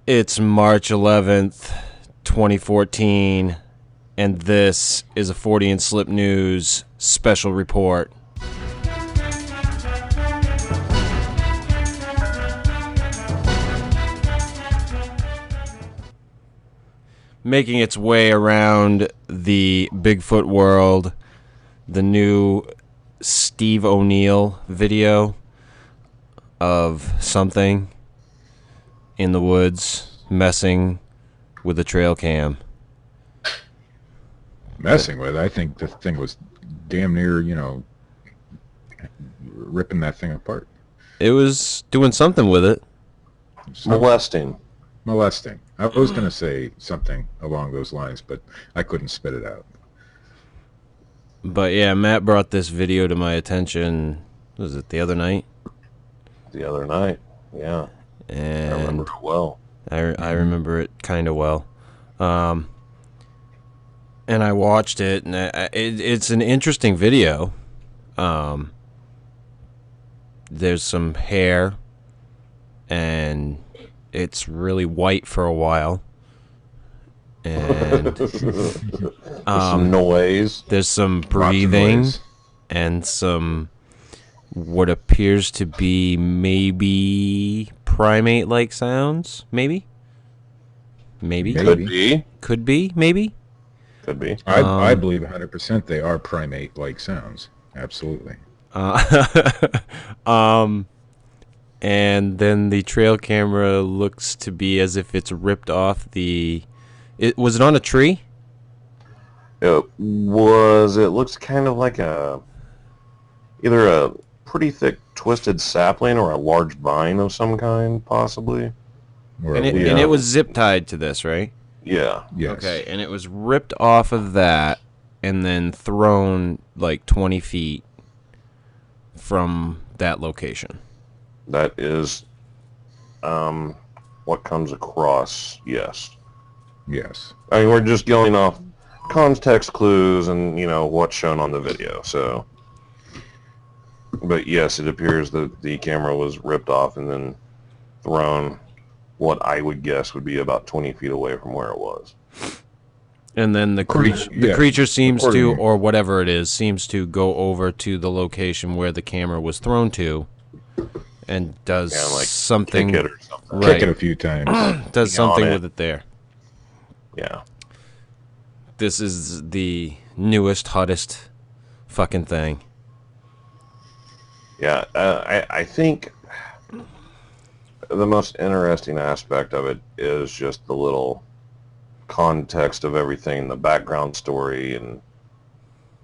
It's March 11th, 2014, and this is a Fortean Slip News special report. Making its way around the Bigfoot world, the new Steve O'Neill video of something in the woods messing with a trail cam. Messing with it? I think the thing was damn near, ripping that thing apart. It was doing something with it. Molesting. I was going to say something along those lines, but I couldn't spit it out. But yeah, Matt brought this video to my attention, was it the other night? The other night, yeah. And I remember it well. I remember it kind of well. And I watched it, and it's an interesting video. There's some hair, and it's really white for a while. And some noise. There's some breathing and some what appears to be maybe primate-like sounds. Maybe. Could be. I believe 100% they are primate-like sounds. Absolutely. And then the trail camera looks to be as if it's ripped off the... Was it on a tree? It was. It looks kind of like either a pretty thick twisted sapling or a large vine of some kind, possibly. And it was zip tied to this, right? Yeah. Yes. Okay, and it was ripped off of that and then thrown like 20 feet from that location. That is what comes across, yes. Yes. I mean, we're just going off context clues and, what's shown on the video, so... But yes, it appears that the camera was ripped off and then thrown what I would guess would be about 20 feet away from where it was. And then the creature seems to, or whatever it is, seems to go over to the location where the camera was thrown to and does something. Kick it or something. Right. Kick it a few times. Does something with it there. Yeah. This is the newest, hottest fucking thing. Yeah, I think the most interesting aspect of it is just the little context of everything, the background story, and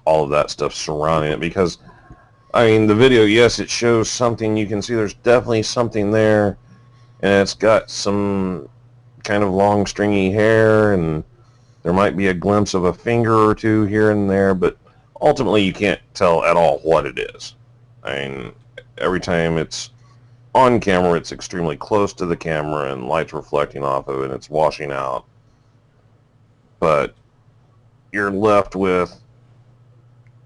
all of that stuff surrounding it. Because, I mean, the video, yes, it shows something. You can see there's definitely something there, and it's got some kind of long, stringy hair, and there might be a glimpse of a finger or two here and there, but ultimately you can't tell at all what it is. I mean, every time it's on camera, it's extremely close to the camera and light's reflecting off of it and it's washing out. But you're left with,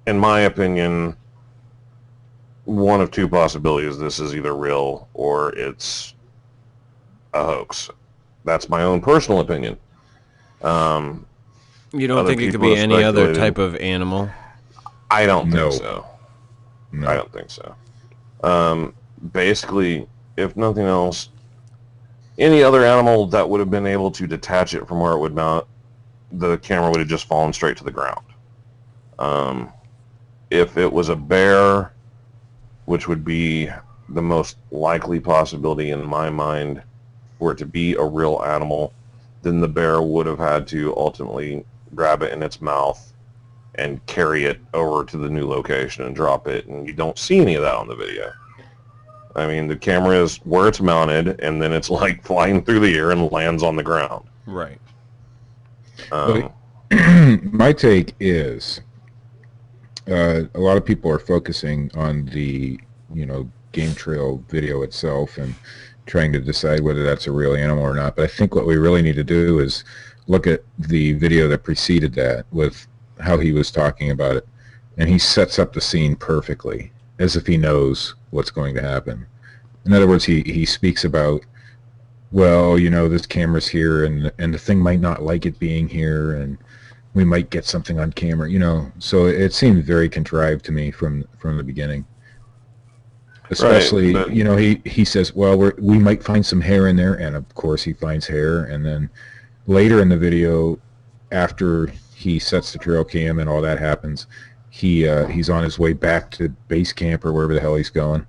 in my opinion, one of two possibilities. This is either real or it's a hoax. That's my own personal opinion. You don't think it could be any other type of animal? I don't think so. No. I don't think so. Basically, if nothing else, any other animal that would have been able to detach it from where it would mount, the camera would have just fallen straight to the ground. If it was a bear, which would be the most likely possibility in my mind for it to be a real animal, then the bear would have had to ultimately grab it in its mouth and carry it over to the new location and drop it, and you don't see any of that on the video. I mean, the camera is where it's mounted, and then it's like flying through the air and lands on the ground. Right. My take is a lot of people are focusing on the, game trail video itself and trying to decide whether that's a real animal or not. But I think what we really need to do is look at the video that preceded that with how he was talking about it. And he sets up the scene perfectly, as if he knows what's going to happen. In other words, he speaks about well, you know, this camera's here, and the thing might not like it being here, and we might get something on camera, you know. So it seemed very contrived to me from the beginning. Especially, right, you know, he says, well, we might find some hair in there, and of course he finds hair, and then later in the video, after he sets the trail cam and all that happens, he's on his way back to base camp or wherever the hell he's going.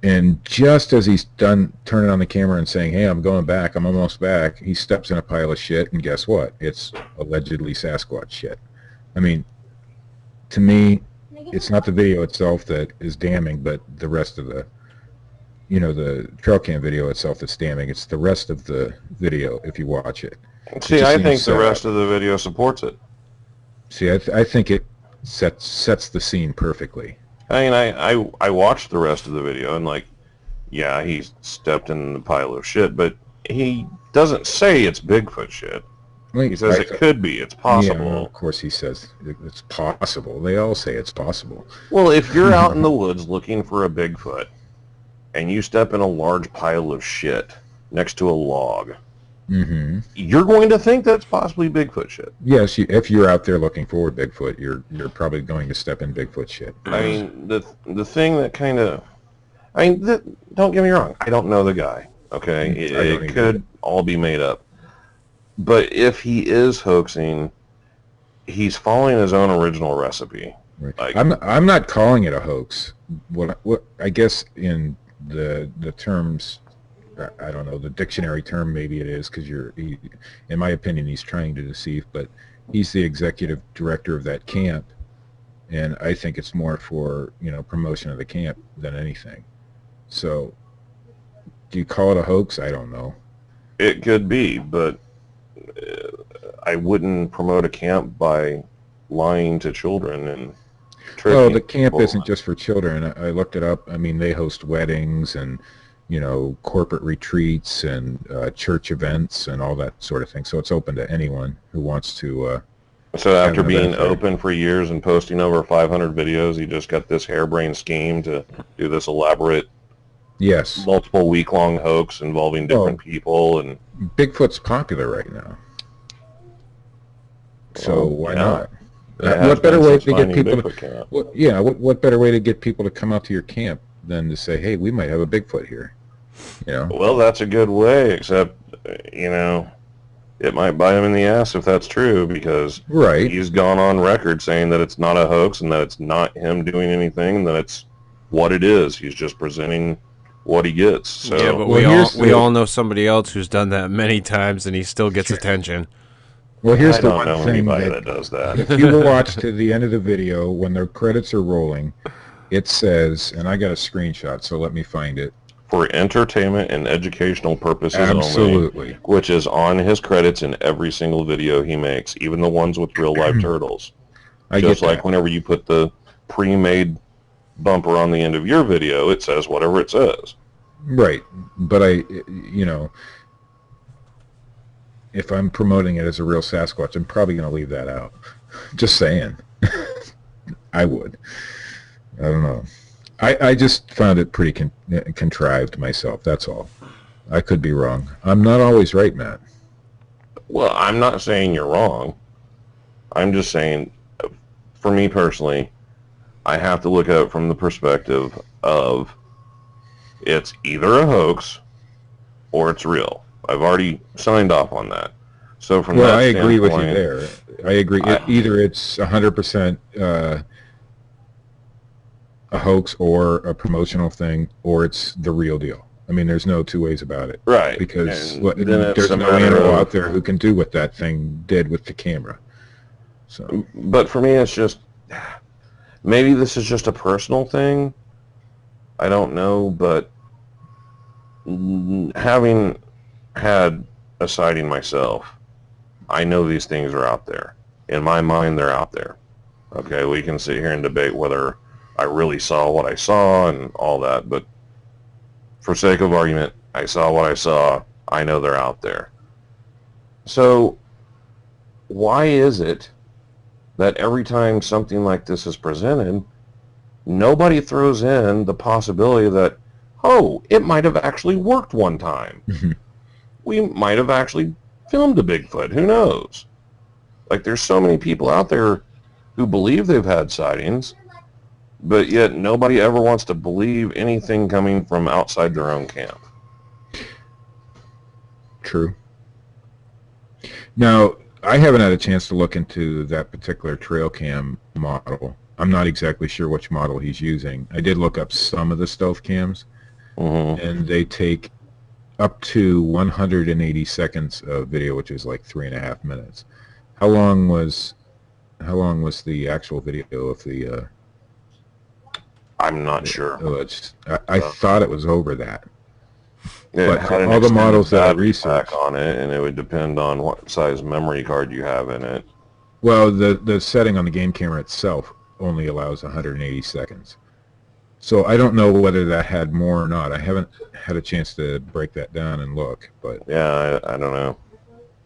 And just as he's done turning on the camera and saying, hey, I'm going back, I'm almost back, he steps in a pile of shit, and guess what? It's allegedly Sasquatch shit. I mean, to me, it's not the video itself that is damning, but the rest of the, you know, the trail cam video itself that's damning. It's the rest of the video if you watch it. See, I think the rest of the video supports it. See, I think it sets the scene perfectly. I mean, I watched the rest of the video, and like, yeah, he stepped in the pile of shit, but he doesn't say it's Bigfoot shit. He says it could be. It's possible. Yeah, of course he says it's possible. They all say it's possible. Well, if you're out in the woods looking for a Bigfoot, and you step in a large pile of shit next to a log, you're going to think that's possibly Bigfoot shit. Yes, if you're out there looking for Bigfoot, you're probably going to step in Bigfoot shit. I mean, the thing that kind of, I mean, don't get me wrong. I don't know the guy. Okay, it could all be made up. But if he is hoaxing, he's following his own original recipe. Right. Like, I'm not calling it a hoax. What I guess in the terms, I don't know, the dictionary term maybe it is, because in my opinion, he's trying to deceive. But he's the executive director of that camp, and I think it's more for, you know, promotion of the camp than anything. So, do you call it a hoax? I don't know. It could be, but I wouldn't promote a camp by lying to children and tricking. Well, the camp people. isn't just for children. I looked it up. I mean, they host weddings and, you know, corporate retreats and church events and all that sort of thing. So it's open to anyone who wants to. So after being open for years and posting over 500 videos, he just got this harebrained scheme to do this elaborate, yes, multiple week-long hoax involving different people. And Bigfoot's popular right now. So why not? What better way to get people to, what better way to get people to come out to your camp than to say, hey, we might have a Bigfoot here, you know? Well, that's a good way, except, you know, it might bite him in the ass if that's true, because he's gone on record saying that it's not a hoax and that it's not him doing anything, and that it's what it is. He's just presenting what he gets. So. Yeah, but we all know somebody else who's done that many times, and he still gets attention. Well, here's the one thing that does that. If you watch to the end of the video, when the credits are rolling, it says, and I got a screenshot, so let me find it. For entertainment and educational purposes only, which is on his credits in every single video he makes, even the ones with real live turtles. Just like whenever you put the pre-made bumper on the end of your video, it says whatever it says. Right, but you know, if I'm promoting it as a real Sasquatch, I'm probably going to leave that out. Just saying. I would. I don't know. I just found it pretty contrived myself, that's all. I could be wrong. I'm not always right, Matt. Well, I'm not saying you're wrong. I'm just saying, for me personally, I have to look at it from the perspective of it's either a hoax or it's real. I've already signed off on that. So from that I agree with you there. I agree. Either it's 100% a hoax or a promotional thing, or it's the real deal. I mean, there's no two ways about it. Right. Because there's no animal out there who can do what that thing did with the camera. So. But for me, it's just, maybe this is just a personal thing. I don't know, but having had a sighting myself, I know these things are out there. In my mind, they're out there. Okay, we can sit here and debate whether I really saw what I saw and all that, but for sake of argument, I saw what I saw. I know they're out there. So why is it that every time something like this is presented, nobody throws in the possibility that, oh, it might have actually worked one time. We might have actually filmed a Bigfoot. Who knows? Like, there's so many people out there who believe they've had sightings, but yet nobody ever wants to believe anything coming from outside their own camp. True. Now, I haven't had a chance to look into that particular trail cam model. I'm not exactly sure which model he's using. I did look up some of the stealth cams, and they take up to 180 seconds of video, which is like 3.5 minutes. How long was the actual video of the? I'm not sure. I thought it was over that. Yeah, but for all the models that I researched on it, and it would depend on what size memory card you have in it. Well, the setting on the game camera itself only allows 180 seconds. So I don't know whether that had more or not. I haven't had a chance to break that down and look, but yeah, I don't know.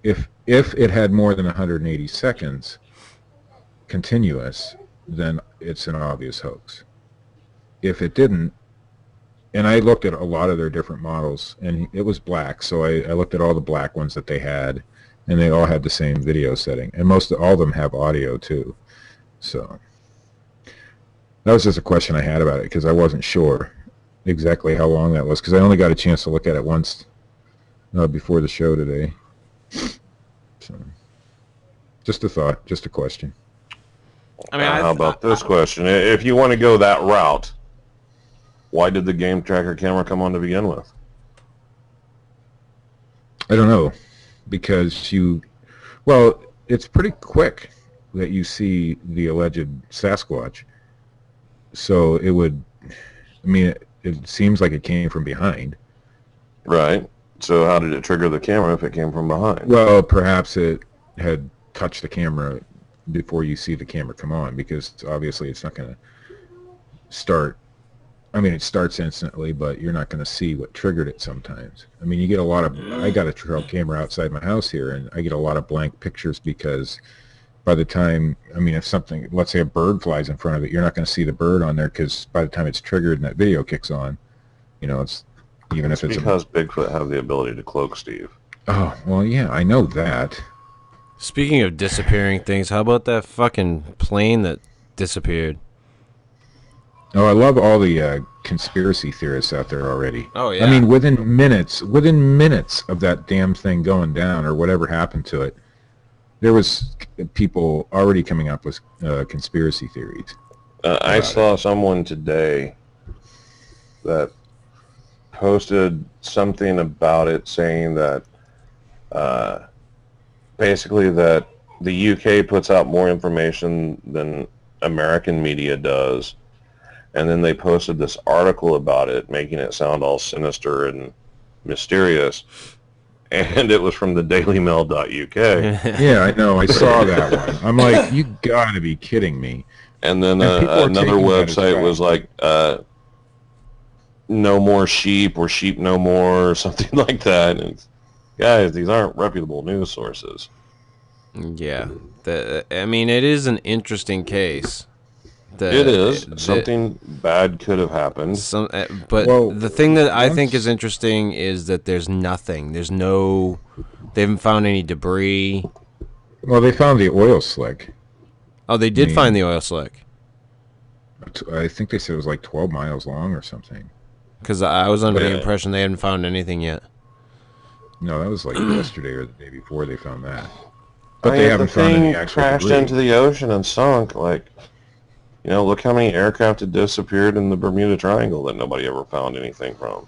If it had more than 180 seconds continuous, then it's an obvious hoax. If it didn't, and I looked at a lot of their different models, and it was black, so I looked at all the black ones that they had, and they all had the same video setting, and all of them have audio too. So that was just a question I had about it, because I wasn't sure exactly how long that was, because I only got a chance to look at it once before the show today. So, just a thought, just a question. I mean, how about this question? If you want to go that route, why did the game tracker camera come on to begin with? I don't know, because well, it's pretty quick that you see the alleged Sasquatch. So it would, I mean, it seems like it came from behind. Right. So how did it trigger the camera if it came from behind? Well, perhaps it had touched the camera before you see the camera come on, because obviously it's not going to start. I mean, it starts instantly, but you're not going to see what triggered it sometimes. I mean, you get a lot of, I got a trail camera outside my house here, and I get a lot of blank pictures because by the time, I mean, if something, let's say a bird flies in front of it, you're not going to see the bird on there, because by the time it's triggered and that video kicks on, you know, it's, even if it's because Bigfoot have the ability to cloak, Steve. Oh, well, yeah, I know that. Speaking of disappearing things, how about that fucking plane that disappeared? Oh, I love all the conspiracy theorists out there already. Oh, yeah. I mean, within minutes of that damn thing going down or whatever happened to it, there was people already coming up with conspiracy theories. I saw someone today that posted something about it, saying that basically that the UK puts out more information than American media does, and then they posted this article about it, making it sound all sinister and mysterious, and it was from the dailymail.uk. Yeah, I know, I saw that one. I'm like, you gotta be kidding me. And then another website was like, no more sheep, or sheep no more, or something like that. And guys, these aren't reputable news sources. Yeah. I mean, it is an interesting case. It is. Something bad could have happened. But the thing that I think is interesting is that there's nothing. They haven't found any debris. Well, they found the oil slick. Oh, they did find the oil slick. I think they said it was like 12 miles long or something. Because I was under the impression they hadn't found anything yet. No, that was like yesterday or the day before they found that. But they haven't found any actual crashed debris. into the ocean and sunk. Like, you know, look how many aircraft had disappeared in the Bermuda Triangle that nobody ever found anything from.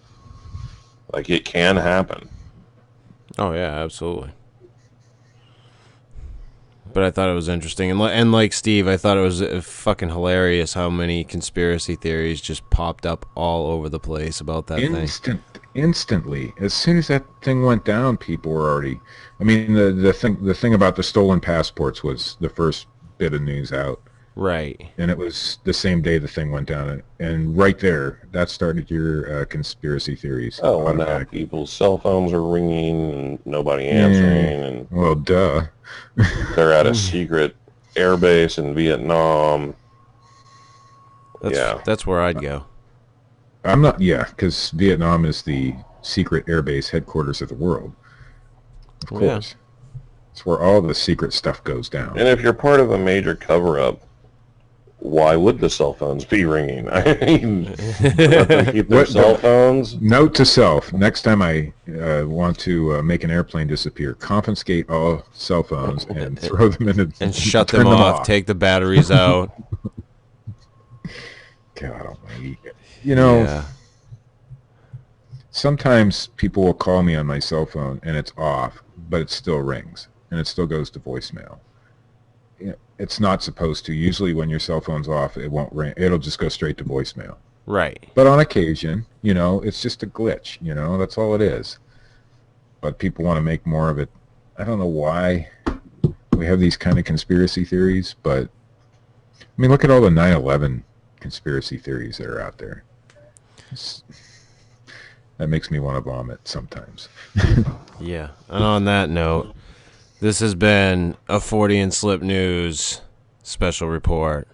Like, it can happen. Oh, yeah, absolutely. But I thought it was interesting. And like Steve, I thought it was fucking hilarious how many conspiracy theories just popped up all over the place about that thing. Instantly. As soon as that thing went down, people were already... I mean, the thing about the stolen passports was the first bit of news out. Right. And it was the same day the thing went down. And right there, that started your conspiracy theories. Oh, well, now people's cell phones are ringing and nobody answering. And well, duh. They're at a secret airbase in Vietnam. That's where I'd go. I'm not. Yeah, because Vietnam is the secret airbase headquarters of the world. Of course, it's where all the secret stuff goes down. And if you're part of a major cover-up, why would the cell phones be ringing? I mean, let them keep their cell phones. Note to self: next time I want to make an airplane disappear, confiscate all cell phones and throw them in and shut them off. Take the batteries out. God almighty. You know, sometimes people will call me on my cell phone and it's off, but it still rings and it still goes to voicemail. It's not supposed to. Usually when your cell phone's off, it won't ring. It'll just go straight to voicemail. Right. But on occasion, you know, it's just a glitch. You know, that's all it is. But people want to make more of it. I don't know why we have these kind of conspiracy theories, but I mean, look at all the 9/11 conspiracy theories that are out there. That makes me want to vomit sometimes. Yeah. And on that note, this has been a Fortean Slip News special report.